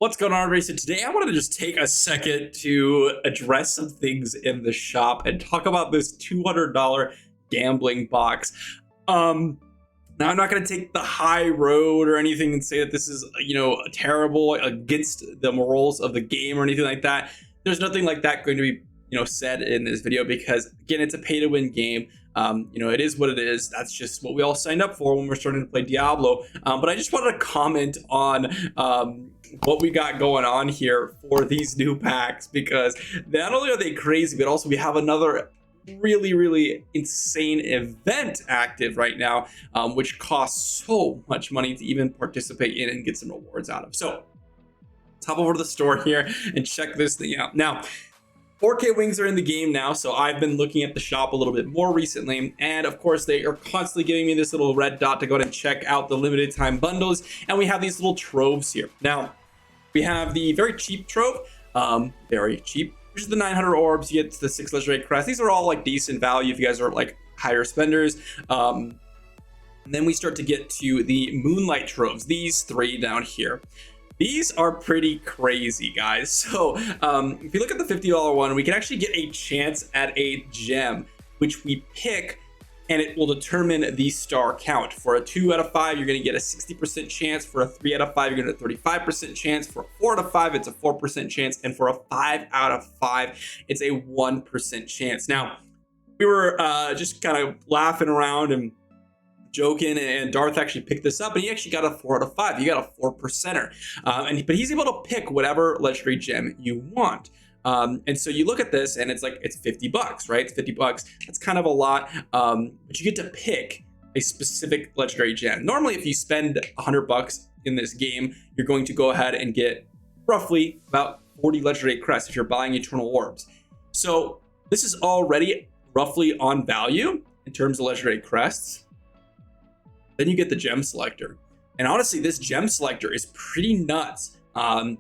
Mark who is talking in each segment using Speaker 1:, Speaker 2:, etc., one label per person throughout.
Speaker 1: What's going on, Racing? Today I wanted to just take a second to address some things in the shop and talk about this $200 gambling box. Now I'm not going to take the high road or anything and say that this is, terrible against the morals of the game or anything like that. There's nothing like that going to be, said in this video because, again, it's a pay-to-win game. It is what it is. That's just what we all signed up for when we're starting to play Diablo. But I just wanted to comment on what we got going on here for these new packs, because not only are they crazy, but also we have another really insane event active right now, which costs so much money to even participate in and get some rewards out of. So let's hop over to the store here and check this thing out. Now, 4K wings are in the game now, so I've been looking at the shop a little bit more recently, and of course they are constantly giving me this little red dot to go ahead and check out the limited time bundles, and we have these little troves here. Now, we have the very cheap trove, very cheap, which is the 900 orbs. You get the 6 legendary crests. These are all like decent value if you guys are like higher spenders. And then we start to get to the moonlight troves, these 3 down here. These are pretty crazy, guys. So if you look at the $50 one, we can actually get a chance at a gem, which we pick, and it will determine the star count. For a 2 out of 5, you're going to get a 60% chance. For a 3 out of 5, you're going to get a 35% chance. For a 4 out of 5, it's a 4% chance. And for a 5 out of 5, it's a 1% chance. Now, we were just kind of laughing around and joking, and Darth actually picked this up, and he actually got a 4 out of 5. You got a 4%er. But he's able to pick whatever legendary gem you want. And so you look at this and it's like, it's $50, right? It's $50. That's kind of a lot. But you get to pick a specific legendary gem. Normally, if you spend $100 in this game, you're going to go ahead and get roughly about 40 legendary crests if you're buying eternal orbs. So this is already roughly on value in terms of legendary crests. Then you get the gem selector. And honestly, this gem selector is pretty nuts.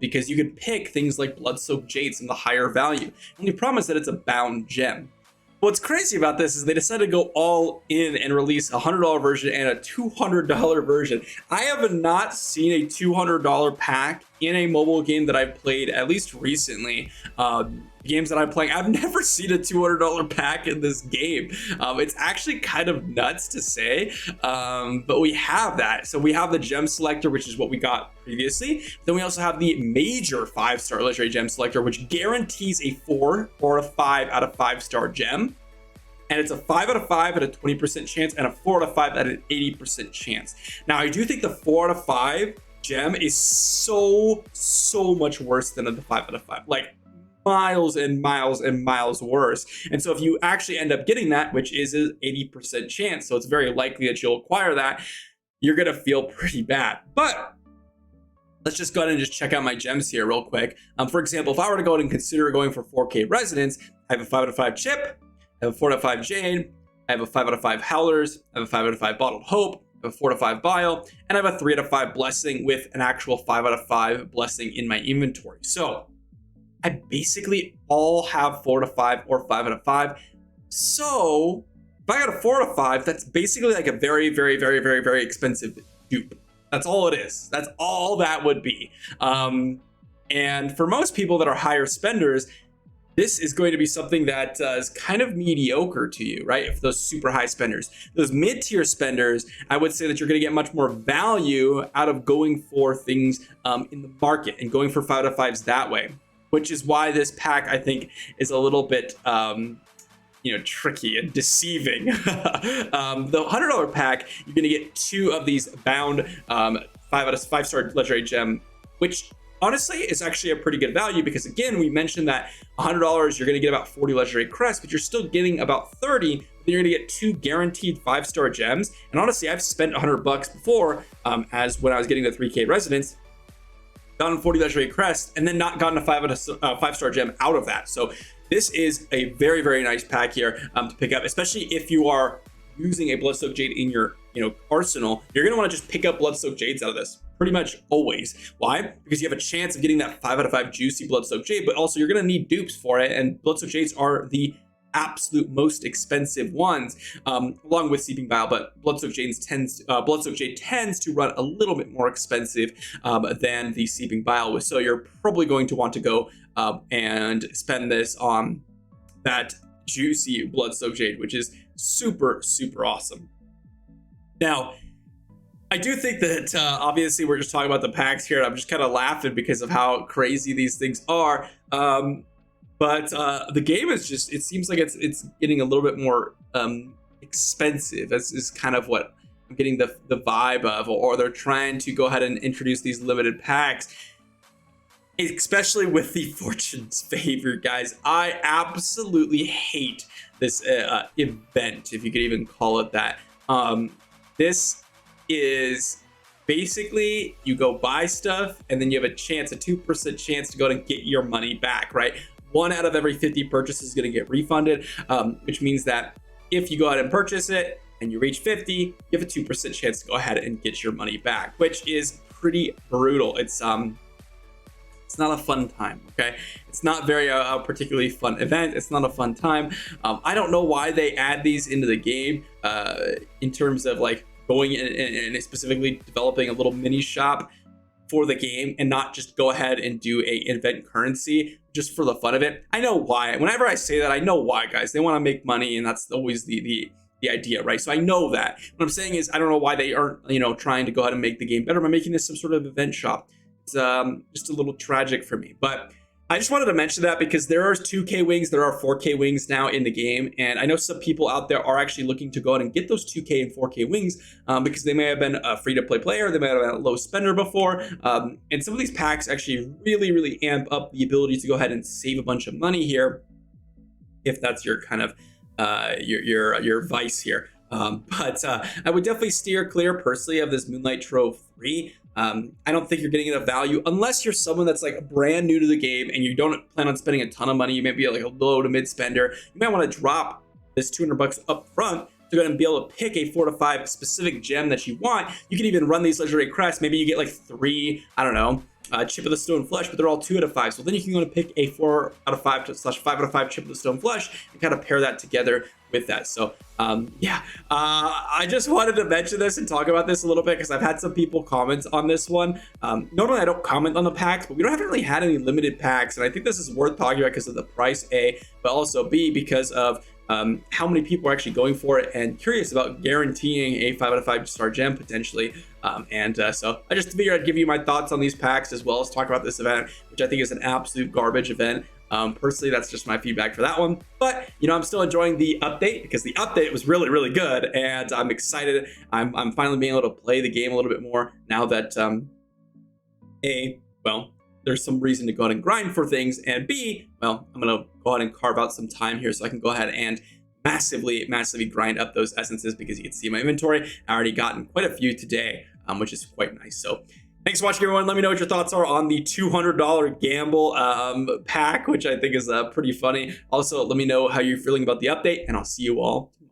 Speaker 1: Because you can pick things like blood-soaked jades in the higher value. And the problem is that it's a bound gem. What's crazy about this is they decided to go all in and release a $100 version and a $200 version. I have not seen a $200 pack in a mobile game that I've played, at least recently. Games that I'm playing, I've never seen a $200 pack in this game. It's actually kind of nuts to say, but we have that. So we have the gem selector, which is what we got previously. Then we also have the major 5-star legendary gem selector, which guarantees a 4 or a 5 out of 5-star gem. And it's a 5 out of 5 at a 20% chance and a 4 out of 5 at an 80% chance. Now, I do think the 4 out of 5 gem is so much worse than the 5 out of 5. Like, miles and miles worse. And so if you actually end up getting that, which is an 80% chance, so it's very likely that you'll acquire that, you're gonna feel pretty bad. But let's just go ahead and just check out my gems here real quick. For example, if I were to go ahead and consider going for 4K Resonance, I have a 5 out of 5 chip, I have a 4 out of 5 jade, I have a 5 out of 5 howlers, I have a 5 out of 5 bottled hope, I have a 4 out of 5 bile, and I have a 3 out of 5 blessing with an actual 5 out of 5 blessing in my inventory. So I basically all have 4 out of 5 or 5 out of 5. So if I got a 4 out of 5, that's basically like a very expensive dupe. That's all it is. That's all that would be. And for most people that are higher spenders, this is going to be something that is kind of mediocre to you, right? If those super high spenders, those mid-tier spenders, I would say that you're going to get much more value out of going for things in the market and going for 5 out of 5s that way. Which is why this pack, I think, is a little bit, tricky and deceiving. The $100 pack, you're going to get 2 of these bound 5 out of 5-star legendary gem, which honestly is actually a pretty good value because, again, we mentioned that $100, you're going to get about 40 legendary crests, but you're still getting about 30. Then you're going to get 2 guaranteed 5-star gems. And honestly, I've spent $100 before, as when I was getting the 3K Resonance, gotten 40 legendary crests, and then not gotten a 5-star gem out of that. So this is a very nice pack here to pick up, especially if you are using a blood-soaked jade in your arsenal. You're gonna want to just pick up blood-soaked jades out of this pretty much always. Why? Because you have a chance of getting that 5 out of 5 juicy blood-soaked jade, but also you're gonna need dupes for it, and blood-soaked jades are the absolute most expensive ones, along with Seeping Bile. But Bloodsoaked Jade tends to run a little bit more expensive than the Seeping Bile. So you're probably going to want to go and spend this on that juicy Bloodsoaked Jade, which is super, super awesome. Now, I do think that obviously we're just talking about the packs here, and I'm just kind of laughing because of how crazy these things are. But the game is just, it seems like it's getting a little bit more expensive. This is kind of what I'm getting the vibe of, or they're trying to go ahead and introduce these limited packs, especially with the Fortune's Favor, guys. I absolutely hate this event, if you could even call it that. This is basically you go buy stuff and then you have a 2% chance to go and get your money back, right? 1 out of every 50 purchases is going to get refunded, which means that if you go ahead and purchase it and you reach 50, you have a 2% chance to go ahead and get your money back, which is pretty brutal. It's not a fun time, okay? It's not very a particularly fun event. It's not a fun time. I don't know why they add these into the game in terms of like going in and specifically developing a little mini shop for the game and not just go ahead and do a event currency just for the fun of it. I know why. Whenever I say that, I know why, guys. They want to make money, and that's always the idea, right? So I know that. What I'm saying is I don't know why they aren't, trying to go ahead and make the game better by making this some sort of event shop. It's just a little tragic for me, but I just wanted to mention that because there are 2K wings, there are 4K wings now in the game, and I know some people out there are actually looking to go out and get those 2K and 4K wings because they may have been a free-to-play player, they may have been a low spender before, and some of these packs actually really, really amp up the ability to go ahead and save a bunch of money here, if that's your kind of your vice here. But I would definitely steer clear personally of this Moonlight Trove 3. I don't think you're getting enough value unless you're someone that's like brand new to the game and you don't plan on spending a ton of money. You may be like a low to mid spender. You might want to drop this $200 up front to go ahead and be able to pick a 4 to 5 specific gem that you want. You can even run these legendary crests. Maybe you get like 3, I don't know, Chip of the Stone Flesh, but they're all 2 out of 5. So then you can go and pick a 4 out of 5 / 5 out of 5 Chip of the Stone Flesh and kind of pair that together with that. So I just wanted to mention this and talk about this a little bit because I've had some people comment on this one. Normally I don't comment on the packs, but we haven't really had any limited packs, and I think this is worth talking about because of the price, A, but also B, because of how many people are actually going for it and curious about guaranteeing a 5 out of 5 star gem potentially. So I just figured I'd give you my thoughts on these packs as well as talk about this event, which I think is an absolute garbage event. Personally, that's just my feedback for that one. But I'm still enjoying the update because the update was really, really good, and I'm excited. I'm finally being able to play the game a little bit more now that there's some reason to go ahead and grind for things, and B, I'm gonna go ahead and carve out some time here so I can go ahead and massively grind up those essences because you can see my inventory. I already gotten quite a few today, which is quite nice. So thanks for watching, everyone. Let me know what your thoughts are on the $200 gamble pack, which I think is pretty funny. Also, let me know how you're feeling about the update, and I'll see you all tomorrow.